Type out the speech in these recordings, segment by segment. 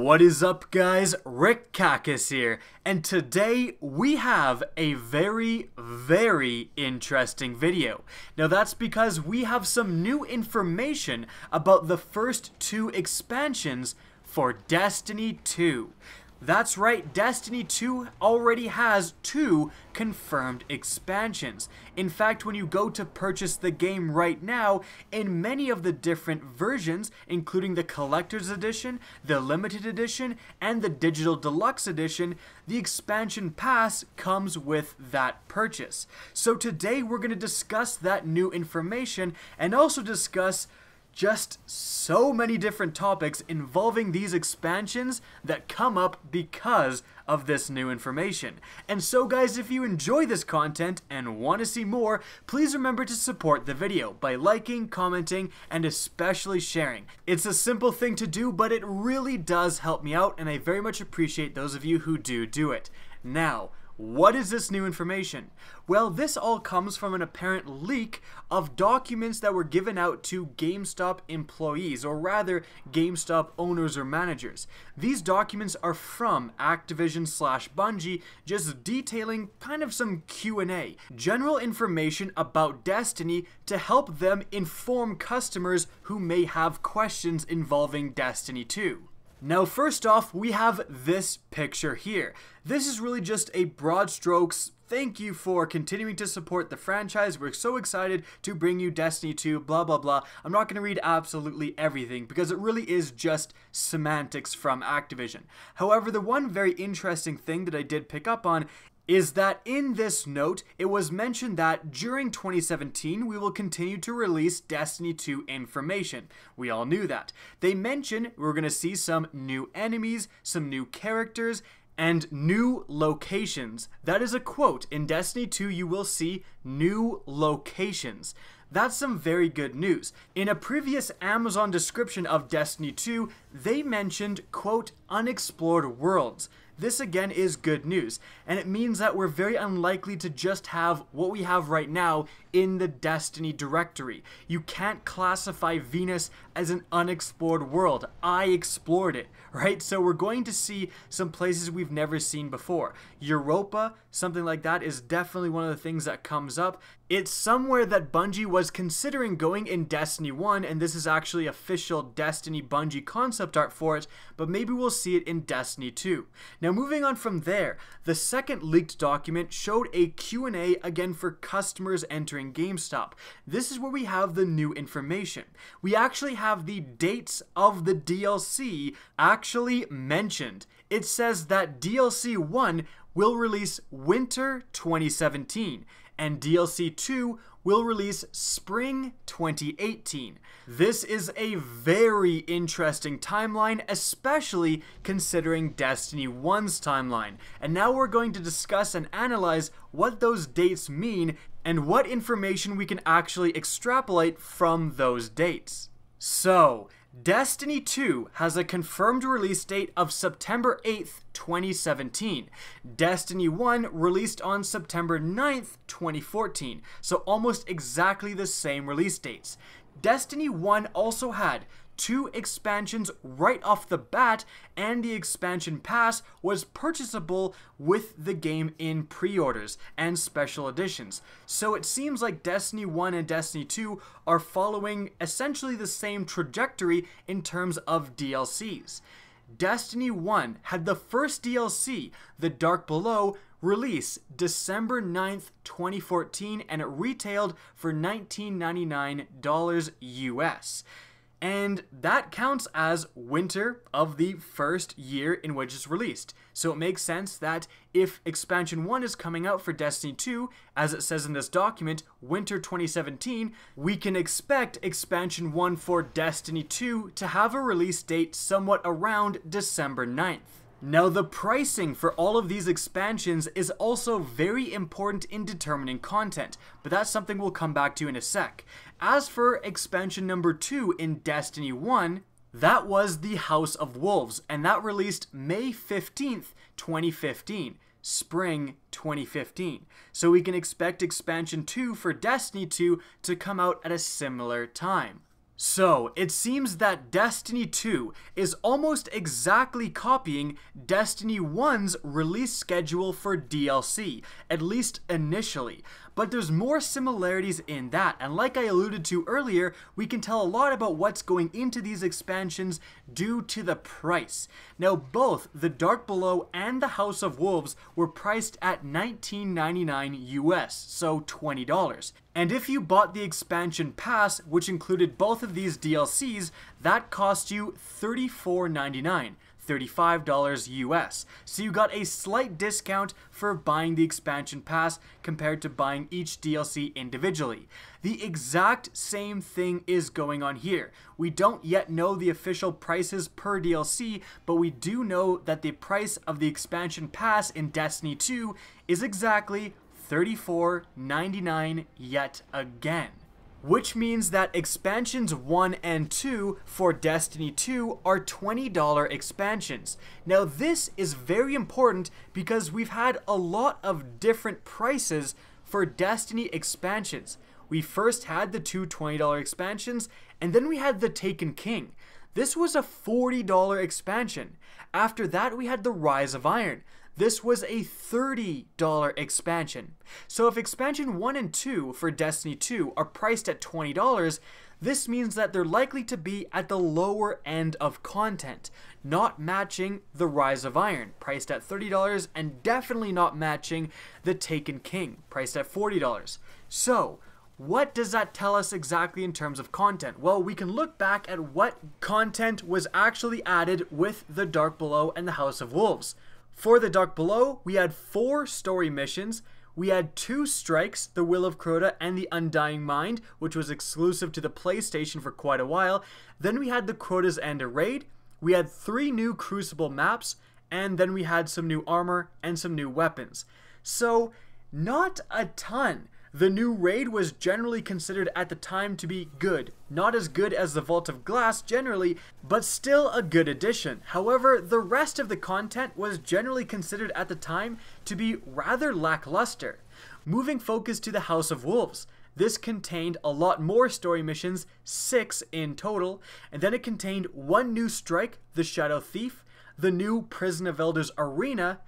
What is up, guys? Rick Kakis here, and today we have a very interesting video. Now that's because we have some new information about the first two expansions for Destiny 2. That's right, Destiny 2 already has two confirmed expansions. In fact, when you go to purchase the game right now, in many of the different versions, including the Collector's Edition, the Limited Edition, and the Digital Deluxe Edition, the expansion pass comes with that purchase. So today we're going to discuss that new information and also discuss just so many different topics involving these expansions that come up because of this new information. And so guys, if you enjoy this content and want to see more, please remember to support the video by liking, commenting, and especially sharing. It's a simple thing to do, but it really does help me out, and I very much appreciate those of you who do it. Now, what is this new information? Well, this all comes from an apparent leak of documents that were given out to GameStop employees, or rather, GameStop owners or managers. These documents are from Activision/Bungie, just detailing kind of some Q&A, general information about Destiny to help them inform customers who may have questions involving Destiny 2. Now first off, we have this picture here. This is really just a broad strokes thank you for continuing to support the franchise. We're so excited to bring you Destiny 2, blah blah blah. I'm not going to read absolutely everything because it really is just semantics from Activision. However, the one very interesting thing that I did pick up on is that in this note, it was mentioned that during 2017, we will continue to release Destiny 2 information. We all knew that. They mentioned we're going to see some new enemies, some new characters, and new locations. That is a quote. In Destiny 2, you will see new locations. That's some very good news. In a previous Amazon description of Destiny 2, they mentioned, quote, unexplored worlds. This again is good news, and it means that we're very unlikely to just have what we have right now in the Destiny directory. You can't classify Venus as an unexplored world. I explored it, right? So we're going to see some places we've never seen before. Europa, something like that, is definitely one of the things that comes up. It's somewhere that Bungie was considering going in Destiny 1, and this is actually official Destiny Bungie concept art for it, but maybe we'll see it in Destiny 2. Now moving on from there, the second leaked document showed a Q&A again for customers entering GameStop. This is where we have the new information. We actually have the dates of the DLC actually mentioned. It says that DLC 1 will release Winter 2017, and DLC 2 will release Spring 2018. This is a very interesting timeline, especially considering Destiny 1's timeline. And now we're going to discuss and analyze what those dates mean and what information we can actually extrapolate from those dates. So, Destiny 2 has a confirmed release date of September 8th, 2017. Destiny 1 released on September 9th, 2014, so almost exactly the same release dates. Destiny 1 also had two expansions right off the bat, and the expansion pass was purchasable with the game in pre-orders and special editions. So it seems like Destiny 1 and Destiny 2 are following essentially the same trajectory in terms of DLCs. Destiny 1 had the first DLC, The Dark Below, release December 9th, 2014, and it retailed for $19.99 US. And that counts as winter of the first year in which it's released. So it makes sense that if Expansion 1 is coming out for Destiny 2, as it says in this document, winter 2017, we can expect Expansion 1 for Destiny 2 to have a release date somewhat around December 9th. Now the pricing for all of these expansions is also very important in determining content, but that's something we'll come back to in a sec. As for expansion number 2 in Destiny 1, that was the House of Wolves, and that released May 15th, 2015. Spring 2015. So we can expect expansion 2 for Destiny 2 to come out at a similar time. So, it seems that Destiny 2 is almost exactly copying Destiny 1's release schedule for DLC, at least initially. But there's more similarities in that, and like I alluded to earlier, we can tell a lot about what's going into these expansions due to the price. Now, both the Dark Below and the House of Wolves were priced at $19.99 US, so $20. And if you bought the expansion pass, which included both of these DLCs, that cost you $34.99. $35 US. So you got a slight discount for buying the expansion pass compared to buying each DLC individually. The exact same thing is going on here. We don't yet know the official prices per DLC, but we do know that the price of the expansion pass in Destiny 2 is exactly $34.99 yet again. Which means that expansions 1 and 2 for Destiny 2 are $20 expansions. Now this is very important because we've had a lot of different prices for Destiny expansions. We first had the two $20 expansions, and then we had the Taken King. This was a $40 expansion. After that we had the Rise of Iron. This was a $30 expansion. So if expansion 1 and 2 for Destiny 2 are priced at $20, this means that they're likely to be at the lower end of content, not matching the Rise of Iron, priced at $30, and definitely not matching the Taken King, priced at $40. So, what does that tell us exactly in terms of content? Well, we can look back at what content was actually added with the Dark Below and the House of Wolves. For the Dark Below, we had 4 story missions. We had 2 strikes, the Will of Crota and the Undying Mind, which was exclusive to the PlayStation for quite a while. Then we had the Crota's End raid. We had 3 new Crucible maps, and then we had some new armor and some new weapons. So, not a ton. The new raid was generally considered at the time to be good. Not as good as the Vault of Glass generally, but still a good addition. However, the rest of the content was generally considered at the time to be rather lackluster. Moving focus to the House of Wolves. This contained a lot more story missions, 6 in total, and then it contained 1 new strike, the Shadow Thief, the new Prison of Elders arena,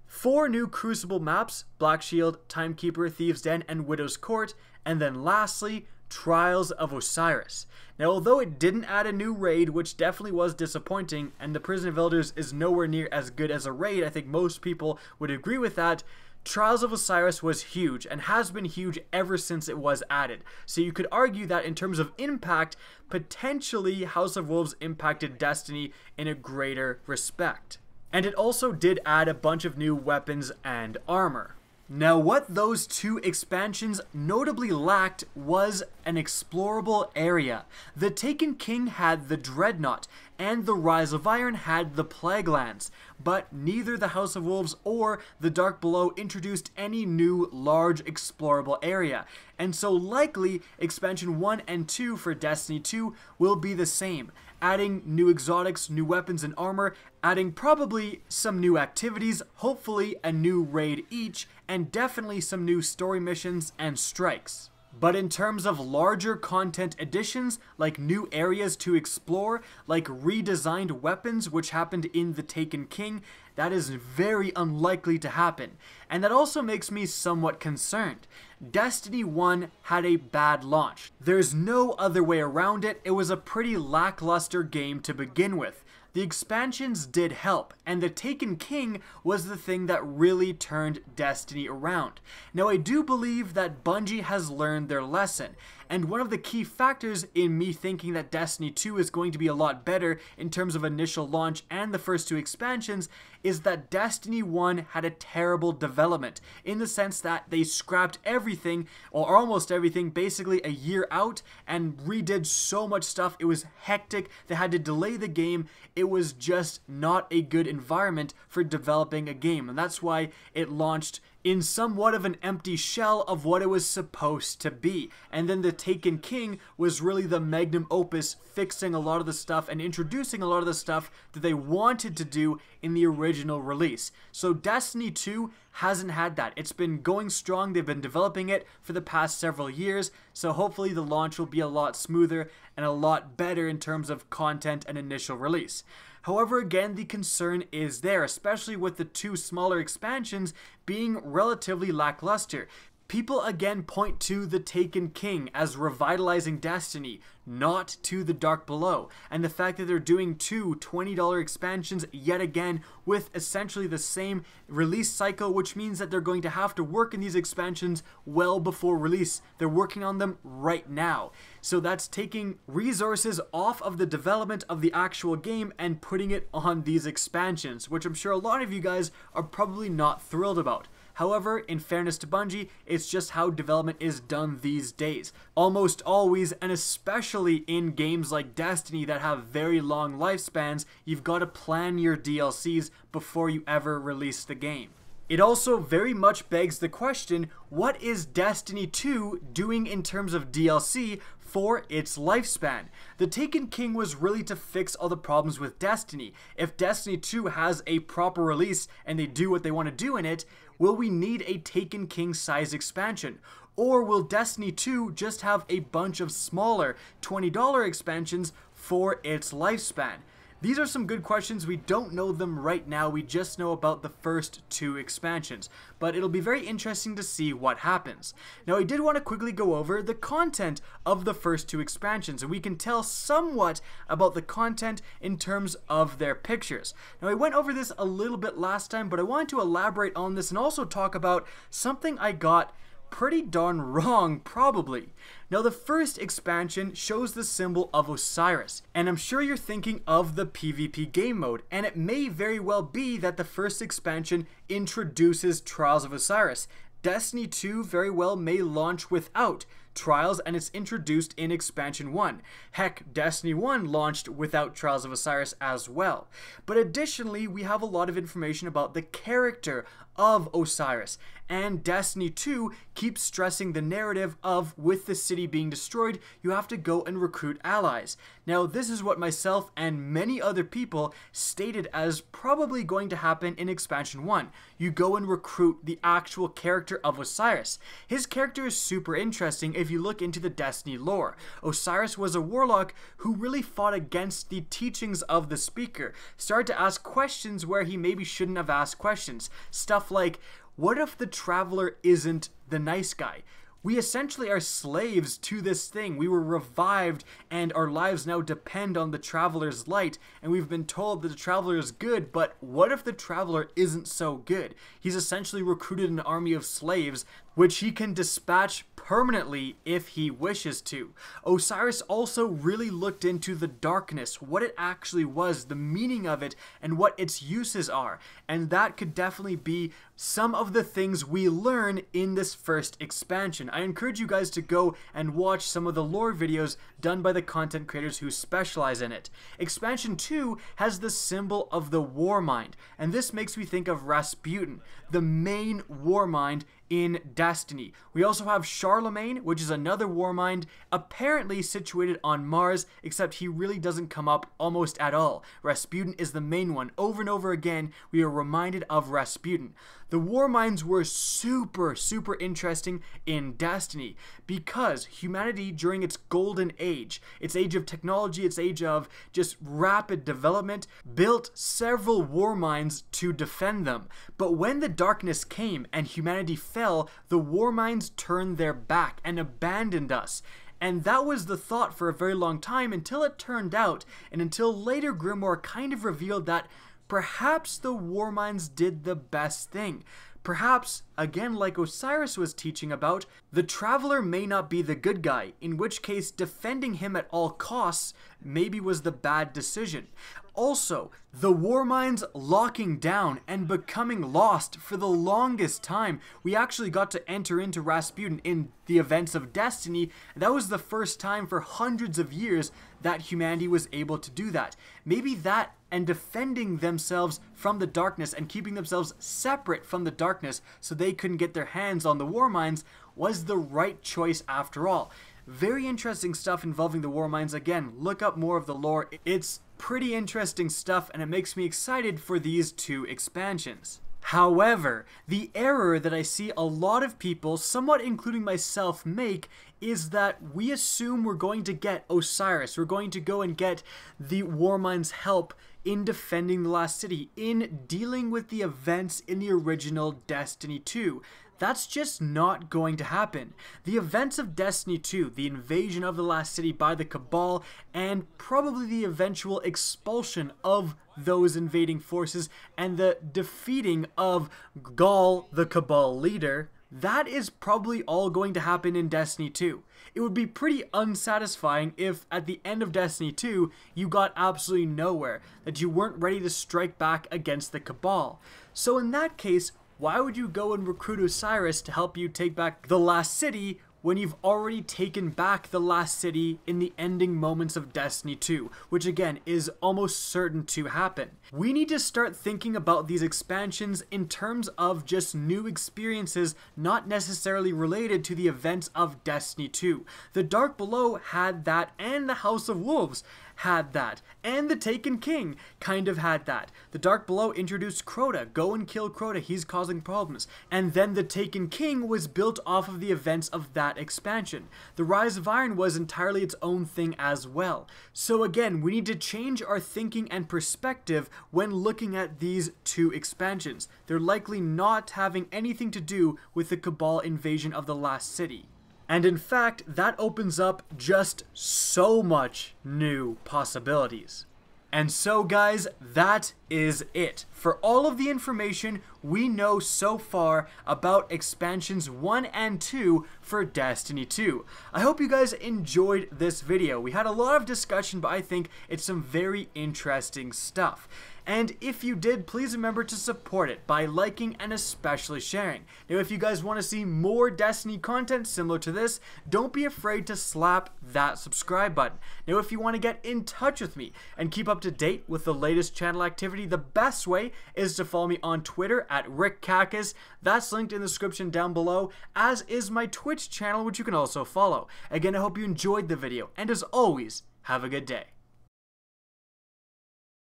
4 new Crucible maps, Black Shield, Timekeeper, Thieves' Den, and Widow's Court, and then lastly, Trials of Osiris. Now, although it didn't add a new raid, which definitely was disappointing, and the Prison of Elders is nowhere near as good as a raid, I think most people would agree with that, Trials of Osiris was huge, and has been huge ever since it was added. So you could argue that in terms of impact, potentially House of Wolves impacted Destiny in a greater respect. And it also did add a bunch of new weapons and armor. Now, what those 2 expansions notably lacked was an explorable area. The Taken King had the Dreadnought, and the Rise of Iron had the Plaguelands, but neither the House of Wolves or the Dark Below introduced any new large explorable area, and so likely expansion 1 and 2 for Destiny 2 will be the same, adding new exotics, new weapons and armor, adding probably some new activities, hopefully a new raid each, and definitely some new story missions and strikes. But in terms of larger content additions, like new areas to explore, like redesigned weapons, which happened in the Taken King, that is very unlikely to happen. And that also makes me somewhat concerned. Destiny 1 had a bad launch. There's no other way around it. It was a pretty lackluster game to begin with. The expansions did help, and the Taken King was the thing that really turned Destiny around. Now, I do believe that Bungie has learned their lesson, and one of the key factors in me thinking that Destiny 2 is going to be a lot better in terms of initial launch and the first 2 expansions is that Destiny 1 had a terrible development, in the sense that they scrapped everything, or almost everything, basically a year out, and redid so much stuff. It was hectic. They had to delay the game. It was just not a good environment for developing a game, and that's why it launched in somewhat of an empty shell of what it was supposed to be. And then the Taken King was really the magnum opus, fixing a lot of the stuff and introducing a lot of the stuff that they wanted to do in the original release. So Destiny 2 hasn't had that. It's been going strong. They've been developing it for the past several years, so hopefully the launch will be a lot smoother and a lot better in terms of content and initial release. However, again, the concern is there, especially with the 2 smaller expansions being relatively lackluster. People again point to the Taken King as revitalizing Destiny, not to the Dark Below, and the fact that they're doing 2 $20 expansions yet again with essentially the same release cycle, which means that they're going to have to work in these expansions well before release. They're working on them right now. So that's taking resources off of the development of the actual game and putting it on these expansions, which I'm sure a lot of you guys are probably not thrilled about. However, in fairness to Bungie, it's just how development is done these days. Almost always, and especially in games like Destiny that have very long lifespans, you've got to plan your DLCs before you ever release the game. It also very much begs the question, what is Destiny 2 doing in terms of DLC for its lifespan? The Taken King was really to fix all the problems with Destiny. If Destiny 2 has a proper release and they do what they want to do in it, will we need a Taken King size expansion? Or will Destiny 2 just have a bunch of smaller $20 expansions for its lifespan? These are some good questions. We don't know them right now. We just know about the first 2 expansions. But it'll be very interesting to see what happens. Now, I did want to quickly go over the content of the first 2 expansions, and we can tell somewhat about the content in terms of their pictures. Now, I went over this a little bit last time, but I wanted to elaborate on this and also talk about something I got pretty darn wrong, probably. Now, the first expansion shows the symbol of Osiris, and I'm sure you're thinking of the PvP game mode, and it may very well be that the first expansion introduces Trials of Osiris. Destiny 2 very well may launch without Trials, and it's introduced in Expansion 1. Heck, Destiny 1 launched without Trials of Osiris as well. But additionally, we have a lot of information about the character of Osiris, and Destiny 2 keeps stressing the narrative of, with the city being destroyed, you have to go and recruit allies. Now, this is what myself and many other people stated as probably going to happen in Expansion 1. You go and recruit the actual character of Osiris. His character is super interesting if you look into the Destiny lore. Osiris was a warlock who really fought against the teachings of the speaker, started to ask questions where he maybe shouldn't have asked questions. Stuff like, what if the Traveler isn't the nice guy? We essentially are slaves to this thing. We were revived and our lives now depend on the Traveler's light, and we've been told that the Traveler is good, but what if the Traveler isn't so good? He's essentially recruited an army of slaves which he can dispatch permanently if he wishes to. Osiris also really looked into the darkness, what it actually was, the meaning of it, and what its uses are. And that could definitely be some of the things we learn in this first expansion. I encourage you guys to go and watch some of the lore videos done by the content creators who specialize in it. Expansion 2 has the symbol of the Warmind, and this makes me think of Rasputin, the main Warmind in Destiny. We also have Charlemagne, which is another Warmind, apparently situated on Mars, except he really doesn't come up almost at all. Rasputin is the main one. Over and over again, we are reminded of Rasputin. The Warminds were super interesting in Destiny because humanity during its golden age, its age of technology, its age of just rapid development, built several Warminds to defend them. But when the darkness came and humanity fell, the Warminds turned their back and abandoned us. And that was the thought for a very long time until it turned out, and until later Grimoire kind of revealed that perhaps the Warminds did the best thing. Perhaps, again like Osiris was teaching about, the Traveler may not be the good guy, in which case defending him at all costs maybe was the bad decision. Also, the Warminds locking down and becoming lost for the longest time. We actually got to enter into Rasputin in the events of Destiny. That was the first time for hundreds of years that humanity was able to do that. Maybe that and defending themselves from the darkness and keeping themselves separate from the darkness so they they couldn't get their hands on the Warminds was the right choice after all. Very interesting stuff involving the Warminds. Again, look up more of the lore. It's pretty interesting stuff, and it makes me excited for these 2 expansions. However, the error that I see a lot of people, somewhat including myself, make is that we assume we're going to get Osiris. We're going to go and get the Warmind's help in defending the Last City, in dealing with the events in the original Destiny 2. That's just not going to happen. The events of Destiny 2, the invasion of the Last City by the Cabal, and probably the eventual expulsion of those invading forces and the defeating of Gaul, the Cabal leader, that is probably all going to happen in Destiny 2. It would be pretty unsatisfying if at the end of Destiny 2 you got absolutely nowhere, that you weren't ready to strike back against the Cabal. So in that case, why would you go and recruit Osiris to help you take back the Last City when you've already taken back the Last City in the ending moments of Destiny 2, which again is almost certain to happen? We need to start thinking about these expansions in terms of just new experiences, not necessarily related to the events of Destiny 2. The Dark Below had that, and the House of Wolves had that, and the Taken King kind of had that. The Dark Below introduced Crota, go and kill Crota, he's causing problems. And then the Taken King was built off of the events of that expansion. The Rise of Iron was entirely its own thing as well. So again, we need to change our thinking and perspective when looking at these 2 expansions. They're likely not having anything to do with the Cabal invasion of the Last City. And in fact, that opens up just so much new possibilities. And so guys, that is it for all of the information we know so far about expansions 1 and 2 for Destiny 2. I hope you guys enjoyed this video. We had a lot of discussion, but I think it's some very interesting stuff. And if you did, please remember to support it by liking and especially sharing. Now, if you guys want to see more Destiny content similar to this, don't be afraid to slap that subscribe button. Now, if you want to get in touch with me and keep up to date with the latest channel activity, the best way is to follow me on Twitter at RickKakis. That's linked in the description down below, as is my Twitch channel, which you can also follow. Again, I hope you enjoyed the video, and as always, have a good day.